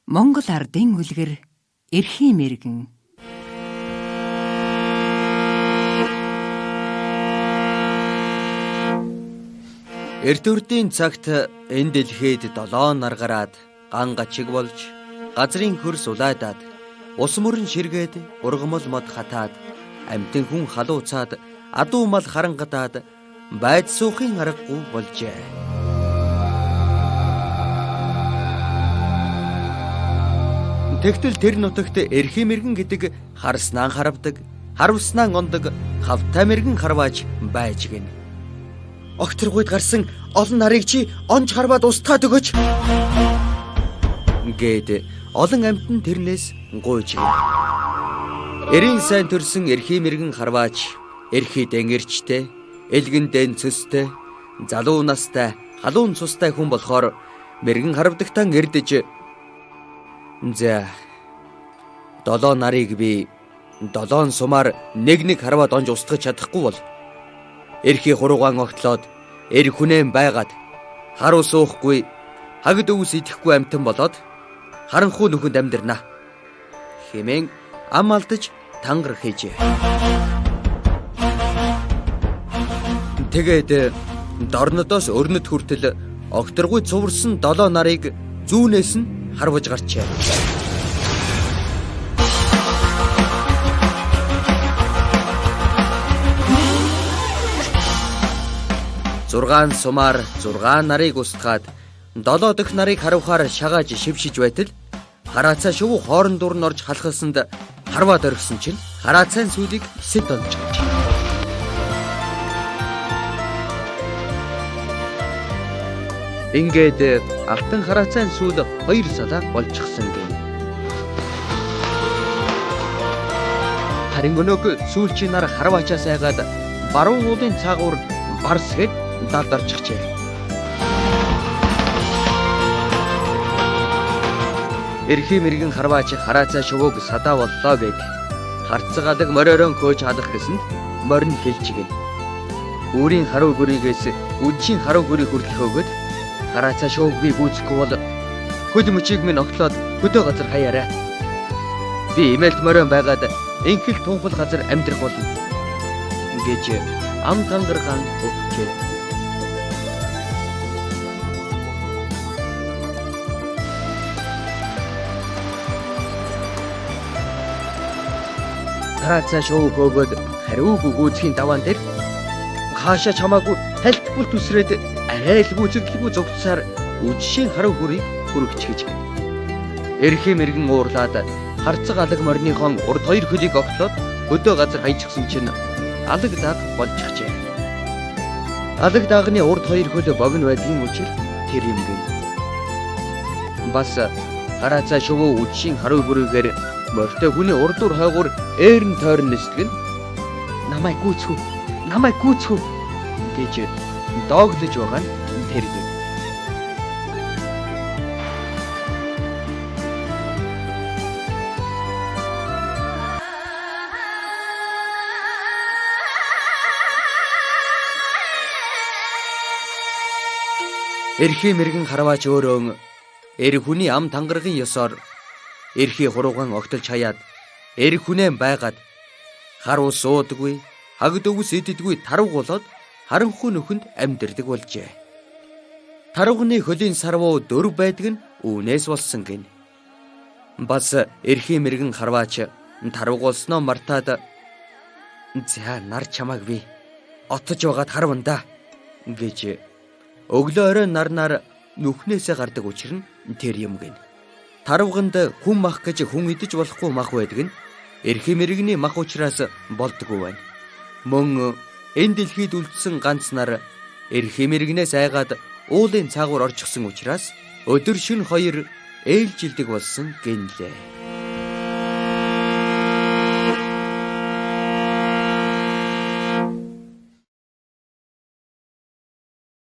Монгол ардын үлгэр эрхийн мэргэн. Эрт үрдийн цагт энэ дэлхийд 7 нар гараад ган гачиг болж газрын хөрс улайдаад ус мөрөн ширгээд ургамал мод хатаад амтэн хүн халууцаад адуу мал харангадаад байд суухын аргагүй болжээ. Тэгтэл тэр нутагт эрхийн мэргэн гэдэг харснаа харавдаг, харавснаа ондог хавтай мэргэн харвааж байж гин. Огторгүйд гарсан олон нарыг чи онж харваад устгаад өгөөч гээд олон амьтан тэрнээс гуйж гин. Эрийн сайн төрсөн эрхийн мэргэн харвааж эрхий дэнгэрчтэй, элгэн дэнцөстэй, залуу настай, халуун цустай хүн болохоор мэргэн харавдагтан эрдэж за 7 нарыг би 7 сумаар нэг харваад онж устгаж чадахгүй бол эрхий хуруугаан огтлоод эр хүнэн байгаад харуу суухгүй хагд өвс идэхгүй амтан болоод харанхуй нүхэнд амьдрнаа хэмээн ам алдаж тангар хийжээ. Тэгээд дорнодоос өрнөд хүртэл огторгуй цуварсан 7 нарыг зүүнээс нь харваж гарчээ. Зургаан сумаар 6 нарыг устгаад 7 дахь нарыг харавхаар шагааж шившиж байтал хараацаа шувуу хоорон дур нь орж халахсанд харваад оргисон чинь хараацайн сүлийг хэсэд донжгооч. Ингээд алтан хараацайн сүүл 2 салаа болчихсон гэв. Харин өнөөг сүүлчийн нар харваачаас айгаад баруун уулын цаагуур барсгээд далдарчихжээ. Эрхийн мэргэн харваач хараацаа шувууг садаа боллоо гэд харцгадаг мориорон хөөж халах гэсэнд морин хэлчихгэн. Өөрийн харуу гүрийгээс үдшийн харуу гүрийг хүртэх өгöd хараацаа шууг би гүйцэхгүй бол хөд мөчийг минь оглоод хөдөө газар хаяарай. Би имэлт морион байгаад инхэл тунхал газар амьдрах болно гэж ам тангаргаан өгчээ. Хараацаа шууг өгöd хариуг гүйцхийн даваан дээр хаашаа чамаагүй талтбул төсрээд арай л бүзэглэгүй зогцсаар үдшийн харуу гүрийг хүргэчихэж байна. Эрхийн мэргэн уурлаад харцаг алаг морныхон урд 2 хөлийг оглоод хөдөө газар хаячихсан чинь алаг даг болчихжээ. Алаг дагны урд 2 хөл богино байдгийн учраас тэр юм гин. Бас хараацаа шувуу үдшийн харуу гүрийгээр морьтой хүний урдуур хойгуур ээрн тойрон нислэгэн намайг гүйцхүү гэж дооглож байгаа нь тэр юм. Эрхийн мэргэн харваач өөрөө эр хүний ам тангаргийн ёсоор эрхий хуруугаан огтолж хаяад эр хүнэн байгаад харуу суудаггүй хагд өвс иддэггүй тарвг болоод харанхуй нүхэнд амьдэрдэг болжээ. Тарвганы хөлийн сарвуу 4 байдаг нь үүнээс болсон гин. Бас эрхийн мэргэн харваач тарвг болсноо мартаад за нар чамааг би отож байгаад харванда гэж өглөө орой нарнаар нүхнээсээ гардаг учир нь тэр юм гин. Тарвганд хүн мах гэж хүн идэж болохгүй мах байдаг нь эрхийн мэргэний мах учраас болдгоо байна. Мөн энэ дэлхийд үлдсэн ганц нар эрхийн мэргнээс айгаад уулын цаагуур орчихсон учраас өдөр шөнө 2 ээлжилдэг болсон гинлээ.